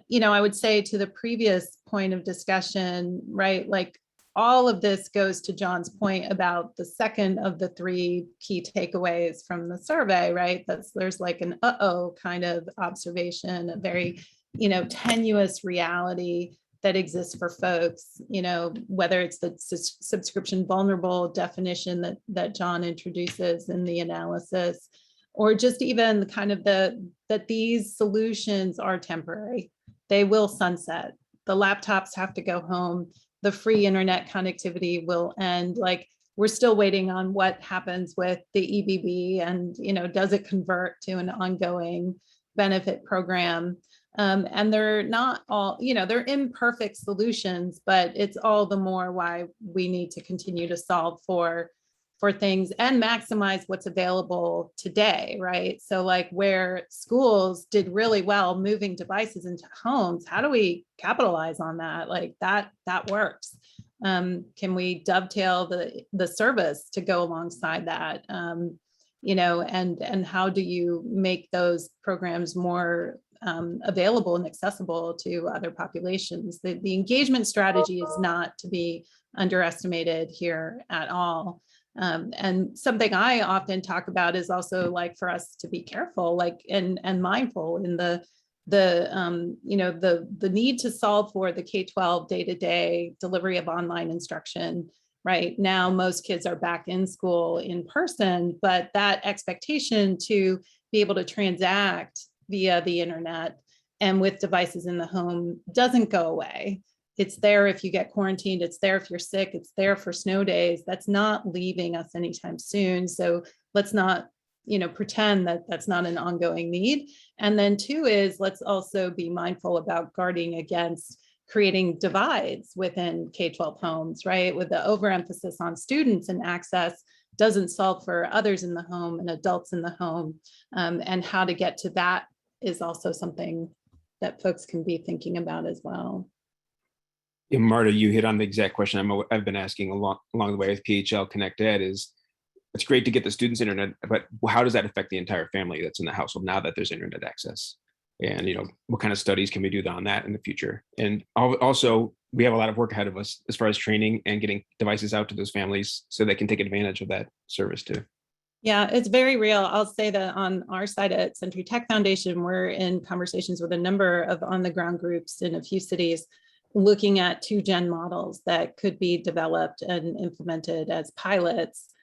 Speaker 5: you know, I would say to the previous point of discussion, right, like all of this goes to John's point about the second of the 3 key takeaways from the survey, right? There's like an uh-oh kind of observation, a very, you know, tenuous reality that exists for folks, you know, whether it's the subscription vulnerable definition that John introduces in the analysis, or just even kind of that these solutions are temporary. They will sunset. The laptops have to go home. The free internet connectivity will end. Like, we're still waiting on what happens with the EBB and, you know, does it convert to an ongoing benefit program? And they're not all, you know, they're imperfect solutions, but it's all the more why we need to continue to solve for things and maximize what's available today, right? So like where schools did really well moving devices into homes, how do we capitalize on that? Like that works. Can we dovetail the service to go alongside that? You know, and how do you make those programs more available and accessible to other populations? The engagement strategy is not to be underestimated here at all. And something I often talk about is also like for us to be careful, like and mindful in the you know, the need to solve for the K-12 day-to-day delivery of online instruction. Right now, most kids are back in school in person, but that expectation to be able to transact via the internet and with devices in the home doesn't go away. It's there if you get quarantined, it's there if you're sick, it's there for snow days. That's not leaving us anytime soon. So let's not, you know, pretend that that's not an ongoing need. And then 2 is let's also be mindful about guarding against creating divides within K-12 homes, right? With the overemphasis on students and access doesn't solve for others in the home and adults in the home. And how to get to that is also something that folks can be thinking about as well.
Speaker 2: Yeah, Marta, you hit on the exact question I've been asking along the way with PHL Connect Ed is, it's great to get the students internet, but how does that affect the entire family that's in the household now that there's internet access? And, you know, what kind of studies can we do on that in the future? And also, we have a lot of work ahead of us as far as training and getting devices out to those families so they can take advantage of that service too.
Speaker 5: Yeah, it's very real. I'll say that on our side at Centri Tech Foundation, we're in conversations with a number of on-the-ground groups in a few cities looking at 2-gen models that could be developed and implemented as pilots,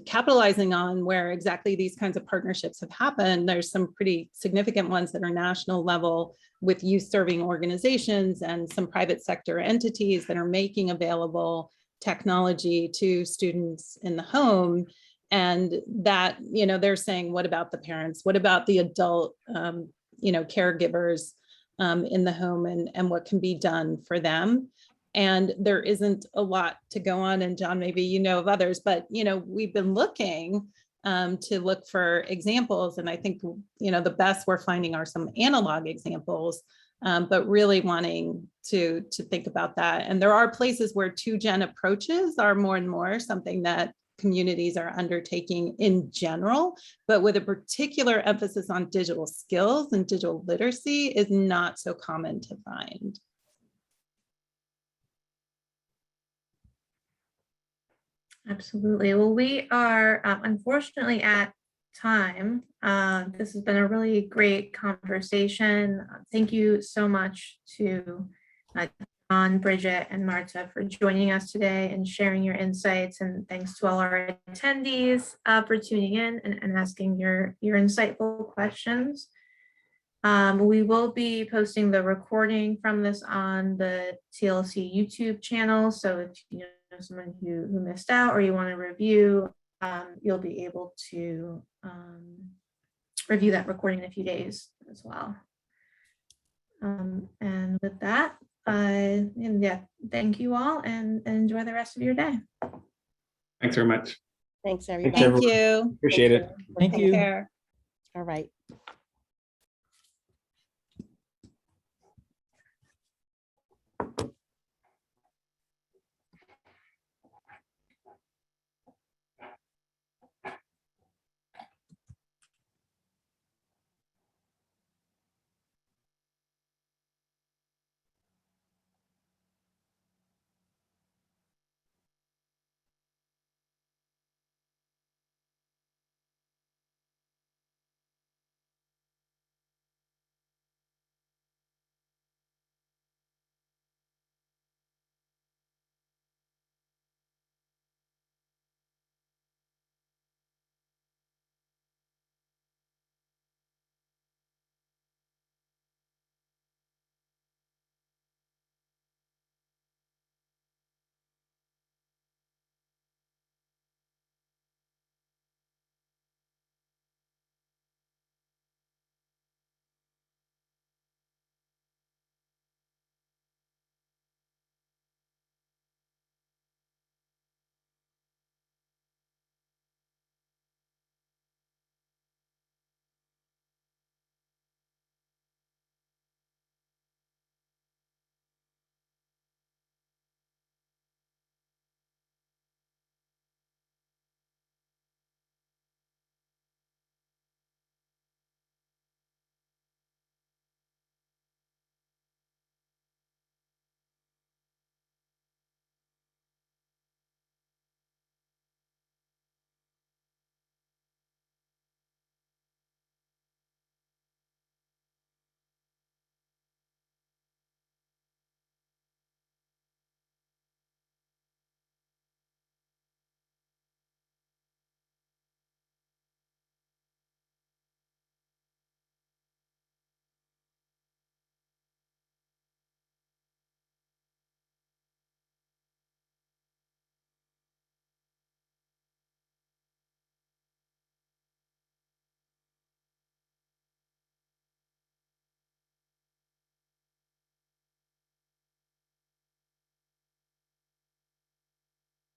Speaker 5: capitalizing on where exactly these kinds of partnerships have happened. There's some pretty significant ones that are national level with youth-serving organizations and some private sector entities that are making available technology to students in the home. And that, they're saying, what about the parents? What about the adult, caregivers in the home, and what can be done for them? And there isn't a lot to go on. And John, maybe you know of others, but, we've been looking to look for examples. And I think, the best we're finding are some analog examples, but really wanting to think about that. And there are places where 2-gen approaches are more and more something that communities are undertaking in general, but with a particular emphasis on digital skills and digital literacy is not so common to find.
Speaker 1: Absolutely. Well, we are unfortunately at time. This has been a really great conversation. Thank you so much to John, Brigitte, and Marta for joining us today and sharing your insights. And thanks to all our attendees for tuning in and asking your insightful questions. We will be posting the recording from this on the TLC YouTube channel. So if you know someone who missed out or you want to review, you'll be able to review that recording in a few days as well. And with that, thank you all and enjoy the rest of your day.
Speaker 4: Thanks very much.
Speaker 3: Thanks, everybody.
Speaker 2: Thanks,
Speaker 5: Thank you.
Speaker 2: Appreciate it.
Speaker 6: Thank
Speaker 5: Take
Speaker 6: you.
Speaker 5: care.
Speaker 3: All right.